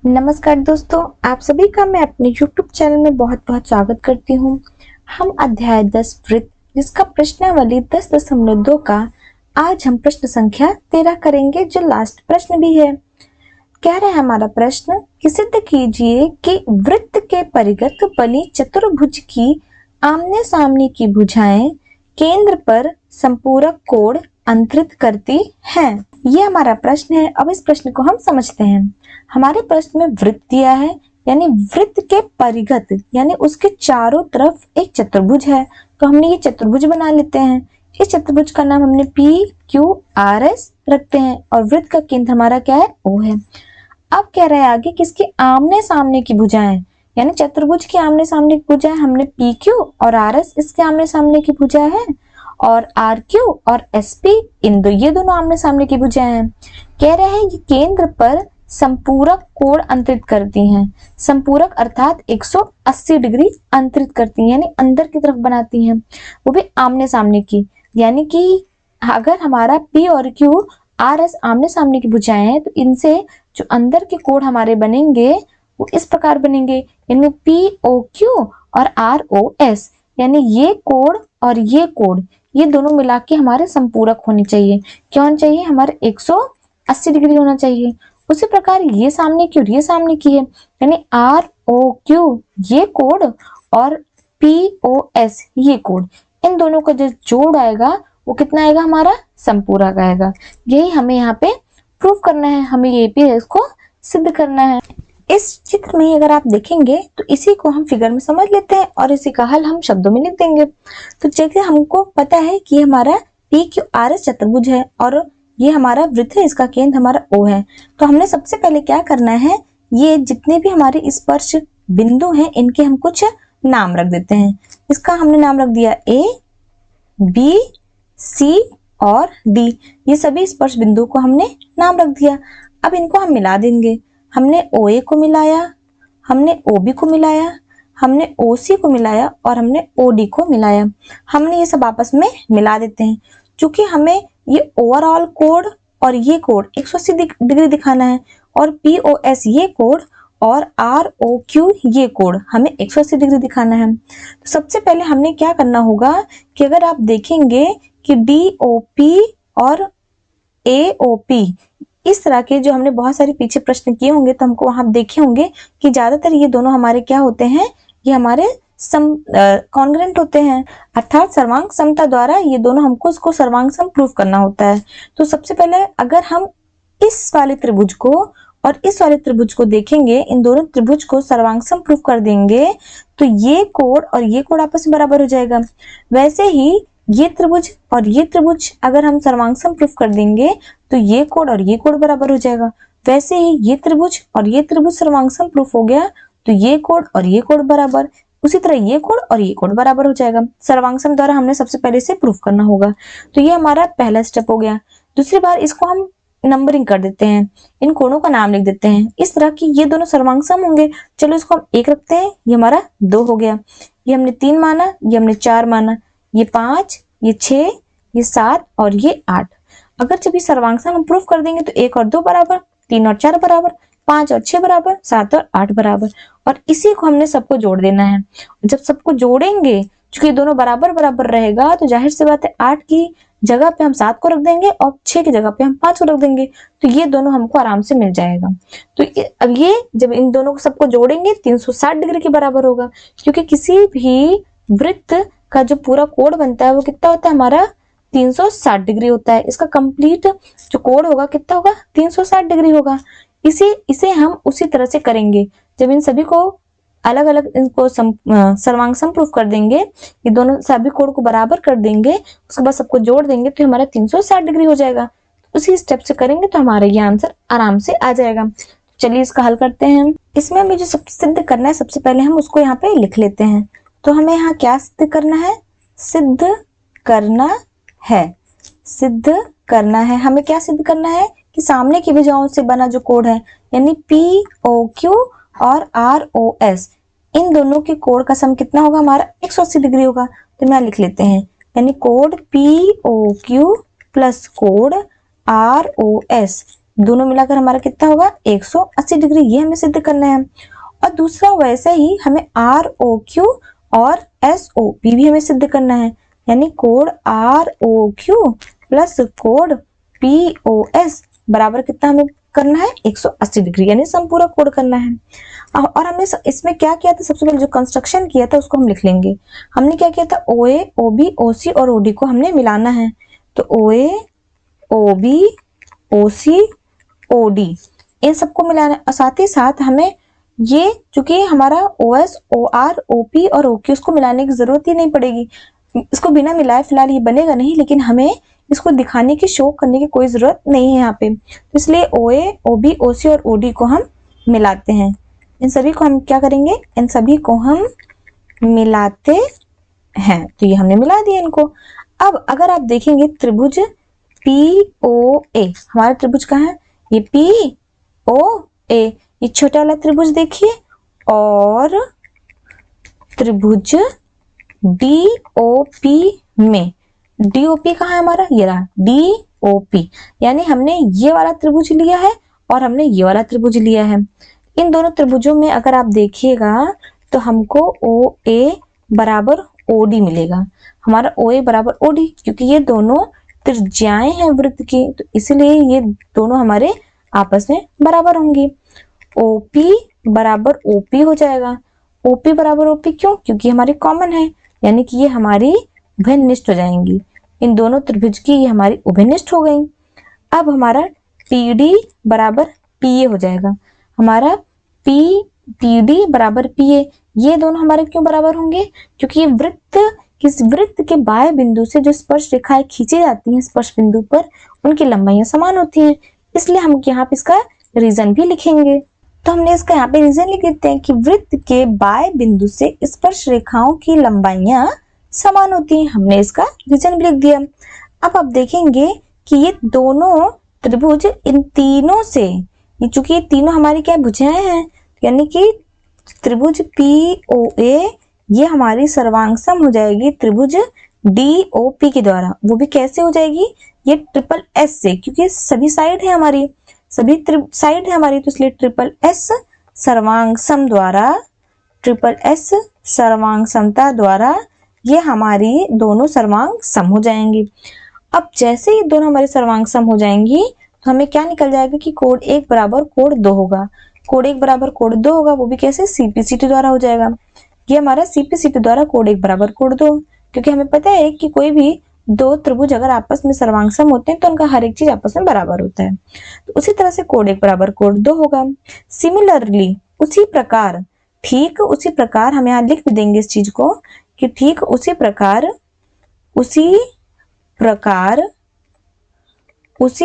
नमस्कार दोस्तों, आप सभी का मैं अपने YouTube चैनल में बहुत बहुत स्वागत करती हूँ। हम अध्याय 10 वृत्त जिसका प्रश्नावली 10.2 का आज हम प्रश्न संख्या 13 करेंगे, जो लास्ट प्रश्न भी है। कह रहा है हमारा प्रश्न कि सिद्ध कीजिए कि वृत्त के परिगत बनी चतुर्भुज की आमने सामने की भुजाएं केंद्र पर संपूरक कोण अंतरित करती हैं। ये हमारा प्रश्न है। अब इस प्रश्न को हम समझते हैं। हमारे प्रश्न में वृत्त दिया है, यानी वृत्त के परिगत यानी उसके चारों तरफ एक चतुर्भुज है। तो हमने ये चतुर्भुज बना लेते हैं। इस चतुर्भुज का नाम हमने PQRS रखते हैं और वृत्त का केंद्र हमारा क्या है, O है। अब कह रहा है आगे कि इसके आमने सामने की भुजाएं, यानी चतुर्भुज के आमने सामने की भुजाएं हमने PQ और RS इसके आमने सामने की भुजा है, और RQ और SP ये दोनों आमने सामने की भुजाएं हैं। कह रहे हैं ये केंद्र पर संपूरक कोण अंतरित करती हैं। संपूरक अर्थात 180 डिग्री अंतरित करती हैं, यानी अंदर की तरफ बनाती हैं, वो भी आमने सामने की। यानी कि अगर हमारा P और Q RS आमने सामने की भुजाएं हैं तो इनसे जो अंदर के कोण हमारे बनेंगे वो इस प्रकार बनेंगे, इनमें POQ और ROS, यानी ये कोण और ये कोण ये दोनों मिला के हमारे संपूरक होने चाहिए। क्या होना चाहिए, हमारे 180 डिग्री होना चाहिए। उसी प्रकार ये सामने की और ये सामने की है, यानी ROQ ये कोण और POS ये कोण, इन दोनों का जो जोड़ आएगा वो कितना आएगा, हमारा संपूरक आएगा। यही हमें यहाँ पे प्रूव करना है, हमें ये भी इसको सिद्ध करना है। इस चित्र में अगर आप देखेंगे तो इसी को हम फिगर में समझ लेते हैं और इसी का हल हम शब्दों में लिख देंगे। तो जैसे हमको पता है कि हमारा PQRS चतुर्भुज है और ये हमारा वृत्त है, इसका केंद्र हमारा O है। तो हमने सबसे पहले क्या करना है, ये जितने भी हमारे स्पर्श बिंदु हैं इनके हम कुछ नाम रख देते हैं। इसका हमने नाम रख दिया A, B, C और D। ये सभी स्पर्श बिंदु को हमने नाम रख दिया। अब इनको हम मिला देंगे। हमने OA को मिलाया, हमने OB को मिलाया, हमने OC को मिलाया और हमने OD को मिलाया। हमने ये सब आपस में मिला देते हैं। क्योंकि हमें ये ओवरऑल कोण और ये कोण 180 डिग्री दिखाना है और POS ये कोण और ROQ ये कोण हमें 180 डिग्री दिखाना है। तो सबसे पहले हमने क्या करना होगा कि अगर आप देखेंगे कि DOP और AOP इस तरह के जो हमने बहुत सारे पीछे प्रश्न किए होंगे तो हमको वहां देखे होंगे कि ज्यादातर ये दोनों हमारे क्या होते हैं, ये हमारे कॉन्ग्रेंट होते हैं, अर्थात सर्वांग समता द्वारा ये दोनों हमको इसको सर्वांग सम प्रूव करना होता है। तो सबसे पहले अगर हम इस वाले त्रिभुज को और इस वाले त्रिभुज को देखेंगे, इन दोनों त्रिभुज को सर्वांग सम प्रूव कर देंगे तो ये कोण और ये कोण आपस में बराबर हो जाएगा। वैसे ही ये त्रिभुज और ये त्रिभुज अगर हम सर्वांग सम प्रूफ कर देंगे तो ये कोण और ये कोण बराबर हो जाएगा। वैसे ही ये त्रिभुज और ये त्रिभुज सर्वांग सम प्रूफ हो गया तो ये कोण और ये कोण बराबर, उसी तरह ये कोण और ये कोण बराबर हो जाएगा। सर्वांग सम द्वारा हमने सबसे पहले इसे प्रूफ करना होगा। तो ये हमारा पहला स्टेप हो गया। दूसरी बार इसको हम नंबरिंग कर देते हैं, इन कोणों का नाम लिख देते हैं इस तरह की ये दोनों सर्वांग सम होंगे। चलो इसको हम 1 रखते हैं, ये हमारा 2 हो गया, ये हमने 3 माना, ये हमने 4 माना, ये 5, ये 6, ये 7 और ये 8। अगर जब ये सर्वांग सम हम प्रूफ कर देंगे तो 1 और 2 बराबर, 3 और 4 बराबर, 5 और 6 बराबर, 7 और 8 बराबर, और इसी को हमने सबको जोड़ देना है। जब सबको जोड़ेंगे, चूंकि दोनों बराबर बराबर रहेगा तो जाहिर सी बात है 8 की जगह पे हम 7 को रख देंगे और 6 की जगह पे हम 5 को रख देंगे, तो ये दोनों हमको आराम से मिल जाएगा। तो अब ये जब इन दोनों को सबको जोड़ेंगे 360 डिग्री के बराबर होगा, क्योंकि किसी भी वृत्त का जो पूरा कोण बनता है वो कितना होता है, हमारा 360 डिग्री होता है। इसका कंप्लीट जो कोण होगा कितना होगा, 360 डिग्री होगा। इसे हम उसी तरह से करेंगे। जब इन सभी को अलग अलग इनको सर्वांग सम प्रूफ कर देंगे, ये दोनों सभी कोण को बराबर कर देंगे, उसके बाद सबको जोड़ देंगे तो हमारा 360 डिग्री हो जाएगा। उसी स्टेप से करेंगे तो हमारा ये आंसर आराम से आ जाएगा। चलिए इसका हल करते हैं। इसमें हमें जो सिद्ध करना है सबसे पहले हम उसको यहाँ पे लिख लेते हैं। तो हमें यहाँ क्या सिद्ध करना है, सिद्ध करना है, सिद्ध करना है। हमें क्या सिद्ध करना है कि सामने की भुजाओं से बना जो कोण है, यानी POQ और ROS, इन दोनों के कोण का सम कितना होगा, हमारा 180 डिग्री होगा। तो यहाँ लिख लेते हैं, यानी कोण POQ प्लस कोण ROS दोनों मिलाकर हमारा कितना होगा 180 डिग्री, ये हमें सिद्ध करना है। और दूसरा वैसे ही हमें ROQ और SOP भी हमें सिद्ध करना है, यानी कोण ROQ प्लस कोण POS बराबर कितना हमें करना है 180 डिग्री, यानी संपूरक कोण करना है। और हमने इसमें क्या किया था, सबसे पहले जो कंस्ट्रक्शन किया था उसको हम लिख लेंगे। हमने क्या किया था, OA, OB, OC और OD को हमने मिलाना है। तो OA, OB, OC, OD इन सबको मिलाना, साथ ही साथ हमें ये चूंकि हमारा OS, OR, OP और OQ उसको मिलाने की जरूरत ही नहीं पड़ेगी, इसको बिना मिलाए फिलहाल ये बनेगा नहीं, लेकिन हमें इसको दिखाने की, शो करने की कोई जरूरत नहीं है यहाँ पे। तो इसलिए OA, OB, OC और OD को हम मिलाते हैं। इन सभी को हम क्या करेंगे, इन सभी को हम मिलाते हैं। तो ये हमने मिला दिया इनको। अब अगर आप देखेंगे त्रिभुज POA, हमारा त्रिभुज कहाँ है, ये POA, ये छोटा वाला त्रिभुज देखिए, और त्रिभुज DOP में, DOP कहाँ है हमारा, ये रहा DOP, यानी हमने ये वाला त्रिभुज लिया है और हमने ये वाला त्रिभुज लिया है। इन दोनों त्रिभुजों में अगर आप देखिएगा तो हमको OA बराबर OD मिलेगा। हमारा OA बराबर OD, क्योंकि ये दोनों त्रिज्याएं हैं वृत्त की, तो इसलिए ये दोनों हमारे आपस में बराबर होंगी। OP बराबर OP हो जाएगा। OP बराबर OP क्यों, क्योंकि हमारी कॉमन है, यानी कि ये हमारी उभयनिष्ठ हो जाएंगी। इन दोनों त्रिभुज की ये हमारी उभयनिष्ठ हो गई। अब हमारा PD बराबर PA हो जाएगा। हमारा PD बराबर PA, ये दोनों हमारे क्यों बराबर होंगे, क्योंकि ये वृत्त, किस वृत्त के बाह्य बिंदु से जो स्पर्श रेखाएं खींची जाती हैं स्पर्श बिंदु पर, उनकी लंबाइयां समान होती हैं, इसलिए हम यहाँ पे इसका रीजन भी लिखेंगे। तो हमने इसका यहाँ पे रीजन लिख देते हैं कि वृत्त के बाह्य बिंदु से स्पर्श रेखाओं की लंबाइयां समान होती हैं, हमने इसका रीजन भी लिख दिया। अब आप देखेंगे कि ये दोनों त्रिभुज, इन तीनों से, ये चूंकि ये तीनों हमारी क्या भुजाएं हैं, यानी कि त्रिभुज POA ये हमारी सर्वांग सम हो जाएगी त्रिभुज DOP के द्वारा। वो भी कैसे हो जाएगी, ये ट्रिपल S से, क्योंकि सभी साइड है हमारी, सभी साइड है हमारी, तो इसलिए ट्रिपल S सर्वांग सम द्वारा, ट्रिपल S सर्वांग समता द्वारा ये हमारी दोनों सर्वांग सम हो जाएंगी। अब जैसे ही दोनों हमारे सर्वांग सम हो जाएंगी तो हमें क्या निकल जाएगा कि कोण 1 बराबर कोण 2 होगा। कोण 1 बराबर कोण 2 होगा, वो भी कैसे, CP/CT द्वारा हो जाएगा। ये हमारा CP/CT द्वारा कोण 1 बराबर कोण 2, क्योंकि हमें पता है कि कोई भी दो त्रिभुज अगर आपस में सर्वांग सम होते हैं तो उनका हर एक चीज आपस में बराबर होता है। तो उसी तरह से कोण 1 बराबर कोण 2 होगा। सिमिलरली उसी प्रकार, ठीक उसी प्रकार, हम यहाँ लिख भी देंगे इस चीज को कि ठीक उसी प्रकार, उसी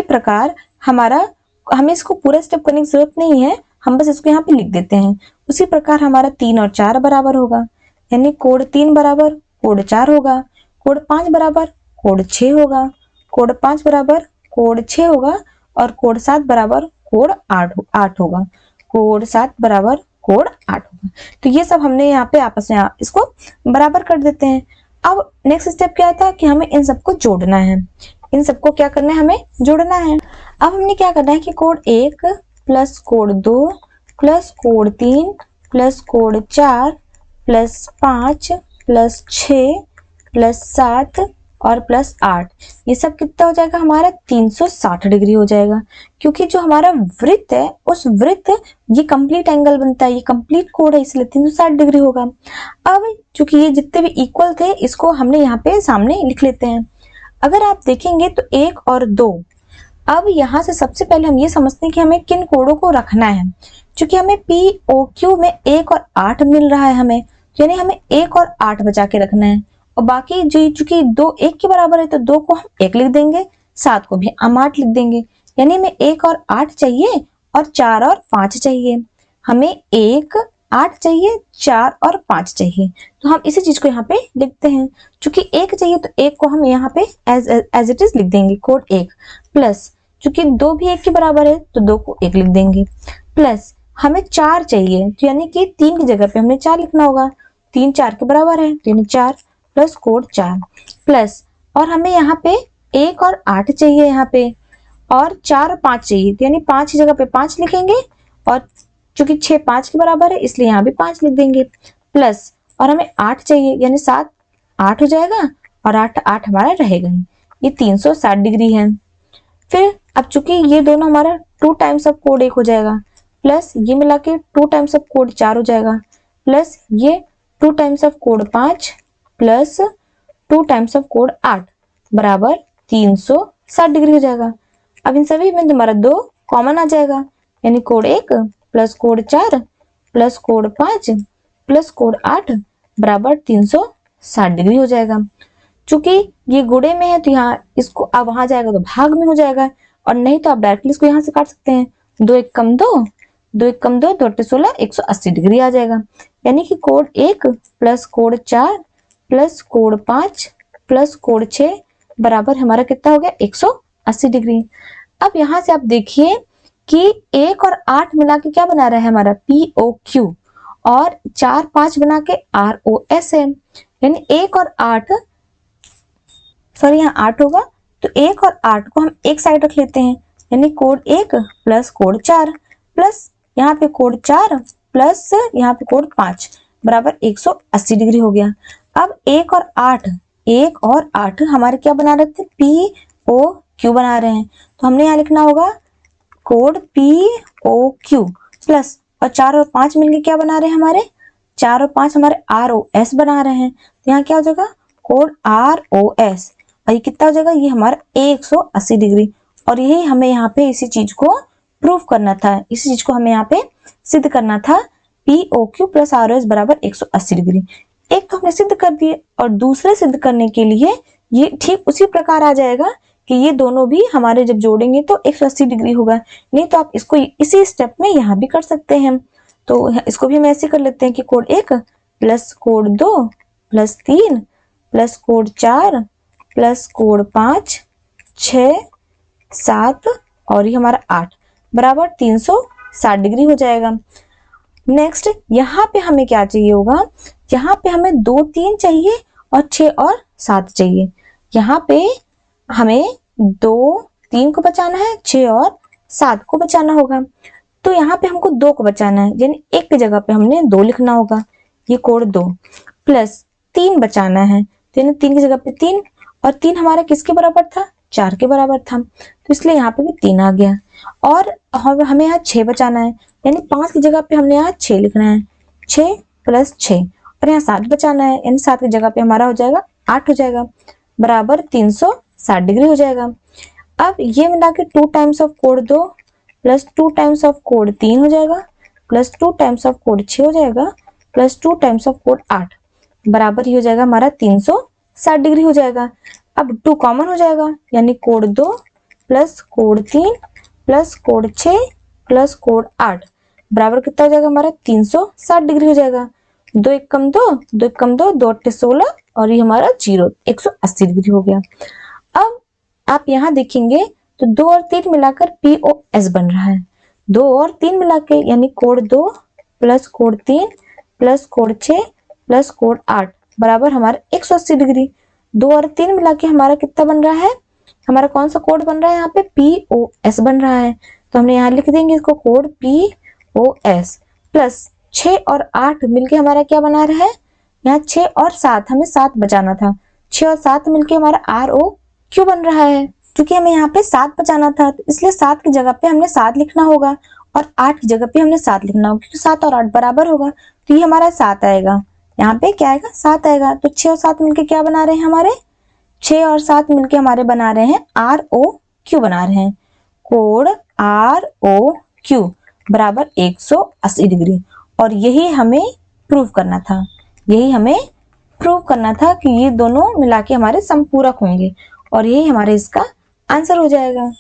प्रकार हमारा, हमें इसको पूरा स्टेप करने की जरूरत नहीं है, हम बस इसको यहाँ पे लिख देते हैं। उसी प्रकार हमारा 3 और 4 बराबर होगा, यानी कोण 3 बराबर कोण 4 होगा, कोण 5 बराबर कोण 6 होगा, कोण 5 बराबर कोण 6 होगा, और कोण 7 बराबर कोण 8 होगा, कोण 7 बराबर कोण 8 होगा। तो ये सब हमने यहाँ पे आपस में इसको बराबर कर देते हैं। अब नेक्स्ट स्टेप क्या था कि हमें इन सबको जोड़ना है, इन सबको क्या करना है, हमें जोड़ना है। अब हमने क्या करना है कि कोण 1 प्लस कोण 2 प्लस कोण 3 प्लस कोण 4 प्लस 5 प्लस 6 प्लस 7 और प्लस 8, ये सब कितना हो जाएगा हमारा 360 डिग्री हो जाएगा, क्योंकि जो हमारा वृत्त है उस वृत्त, ये कंप्लीट एंगल बनता है, ये कंप्लीट कोण है, इसलिए 360 डिग्री होगा। अब चूंकि ये जितने भी इक्वल थे इसको हमने यहाँ पे सामने लिख लेते हैं। अगर आप देखेंगे तो 1 और 2, अब यहाँ से सबसे पहले हम ये समझते हैं कि हमें किन कोणों को रखना है। क्योंकि हमें POQ में 1 और 8 मिल रहा है हमें, यानी हमें 1 और 8 बचा के रखना है, और बाकी जो चूंकि 2 1 के बराबर है तो 2 को हम 1 लिख देंगे, 7 को भी हम 8 लिख देंगे, यानी हमें 1 और 8 चाहिए और 4 और 5 चाहिए। हमें 1 8 चाहिए, 4 और 5 चाहिए, तो हम इसी चीज को यहाँ पे लिखते हैं। चूंकि 1 चाहिए तो 1 को हम यहाँ पे एज इट इज लिख देंगे, कोण 1 प्लस, चूंकि 2 भी 1 के बराबर है तो 2 को 1 लिख देंगे, प्लस हमें 4 चाहिए, तो यानी कि 3 की जगह पे हमने 4 लिखना होगा, 3 4 के बराबर है, यानी 4 प्लस कोण 4 प्लस, और हमें यहाँ पे 1 और 8 चाहिए यहाँ पे, और 4 और 5 चाहिए, तो यानी 5 की जगह पे 5 लिखेंगे और चूंकि 6 5 के बराबर है इसलिए यहाँ भी 5 लिख देंगे, प्लस और हमें 8 चाहिए यानी 7 8 हो जाएगा और 8 8 हमारा रहेगा ही, ये 360 डिग्री है। फिर अब चूंकि ये दोनों हमारा 2 टाइम्स ऑफ कोड 1 हो जाएगा, प्लस ये मिला के 2 टाइम्स ऑफ कोड 4 हो जाएगा, प्लस ये 2 times of code 5 plus 2 times of code 8 बराबर 360 डिग्री हो जाएगा। अब इन सभी में तुम्हारा 2 कॉमन आ जाएगा, यानी code 1 plus code 4 plus code 5 plus code 8 बराबर 360 डिग्री हो जाएगा। चूंकि ये गुणे में है तो यहाँ इसको अब वहां जाएगा तो भाग में हो जाएगा, और नहीं तो आप डायरेक्टली इसको यहाँ से काट सकते हैं। 2 1 कम 2 2 1 कम 2 2 16 180 डिग्री आ जाएगा, यानी कि code 1 plus code 4 plus code 5 plus code 6 बराबर हमारा कितना हो गया 180 डिग्री। अब यहाँ से आप देखिए कि 1 और 8 मिला के क्या बना रहा है हमारा POQ, और 4 5 बना के ROS है, यानी 1 और 8 सॉरी यहाँ 8 होगा तो 1 और 8 को हम एक साइड रख लेते हैं, यानी कोड 1 प्लस कोड 4 प्लस यहाँ पे कोड 4 प्लस यहाँ पे कोड 5 बराबर 180 डिग्री हो गया। अब 1 और 8 हमारे क्या बना रहे थे POQ बना रहे हैं, तो हमने यहाँ लिखना होगा कोड POQ प्लस और 4 और 5 मिलके क्या बना रहे हैं हमारे 4 और 5 हमारे ROS बना रहे हैं, तो यहाँ क्या हो जाएगा कोड ROS, और ये कितना हो जाएगा ये हमारा 180 डिग्री। और यही हमें यहाँ पे इसी चीज को प्रूव करना था, इसी चीज को हमें यहाँ पे सिद्ध करना था, POQ प्लस ROS बराबर 180 डिग्री। एक तो हमने सिद्ध कर दिए और दूसरे सिद्ध करने के लिए ये ठीक उसी प्रकार आ जाएगा कि ये दोनों भी हमारे जब जोड़ेंगे तो 180 डिग्री होगा। नहीं तो आप इसको इसी स्टेप में यहाँ भी कर सकते हैं, तो इसको भी हम ऐसे कर लेते हैं कि code 1 plus code 2 plus 3 plus code 4 plus code 5 6 7 और ये हमारा 8 बराबर 360 डिग्री हो जाएगा। नेक्स्ट यहाँ पे हमें क्या चाहिए होगा, यहाँ पे हमें 2 3 चाहिए और 6 और 7 चाहिए। यहाँ पे हमें 2 3 को बचाना है, 6 और 7 को बचाना होगा, तो यहाँ पे हमको 2 को बचाना है, यानी 1 की जगह पे हमने 2 लिखना होगा, ये कोड 2 प्लस 3 बचाना है, तो यानी 3 की जगह पे 3, और 3 हमारा किसके बराबर था 4 के बराबर था, तो इसलिए यहाँ पे भी 3 आ गया। और हमें यहाँ 6 बचाना है, यानी 5 की जगह पे हमने यहाँ 6 लिखना है, 6 प्लस 6, और यहाँ 7 बचाना है, यानी 7 की जगह पे हमारा हो जाएगा 8 हो जाएगा बराबर 360 डिग्री हो जाएगा। अब ये मिला के 2 times of code 2 plus 2 times of code 3 हो जाएगा प्लस 2 टाइम्स ऑफ कोड 6 हो जाएगा प्लस 2 टाइम्स ऑफ कोड 8 बराबर ही हो जाएगा हमारा 360 डिग्री हो जाएगा। अब 2 कॉमन हो जाएगा, यानी code 2 plus code 3 plus code 6 plus code 8 बराबर कितना हो जाएगा हमारा 360 डिग्री हो जाएगा। 2 1 कम 2 2 1 कम 2 2 8 16 और ये हमारा 0 180 डिग्री हो गया। अब आप यहाँ देखेंगे तो 2 और 3 मिलाकर POS बन रहा है, 2 और 3 मिला के यानी code 2 plus code 3 plus code 6 plus code 8 बराबर हमारा 180 डिग्री। 2 और 3 मिला के हमारा कितना बन रहा है, हमारा कौन सा कोड बन रहा है यहाँ पे POS बन रहा है, तो हमने यहाँ लिख देंगे इसको कोड POS प्लस 6 और 8 मिलके हमारा क्या बना रहा है, यहाँ 6 और 7 हमें 7 बचाना था, 6 और 7 मिलके हमारा ROQ बन रहा है। क्योंकि हमें यहाँ पे 7 बचाना था तो इसलिए 7 की जगह पे हमने 7 लिखना होगा और 8 की जगह पे हमने 7 लिखना होगा, क्योंकि 7 और 8 बराबर होगा तो ये हमारा 7 आएगा, यहाँ पे क्या आएगा 7 आएगा। तो 6 और 7 मिलके क्या बना रहे हैं हमारे, 6 और 7 मिलके हमारे बना रहे हैं ROQ बना रहे हैं, कोड ROQ बराबर 180 डिग्री। और यही हमें प्रूव करना था, यही हमें प्रूव करना था कि ये दोनों मिला के हमारे समपूरक होंगे, और यही हमारे इसका आंसर हो जाएगा।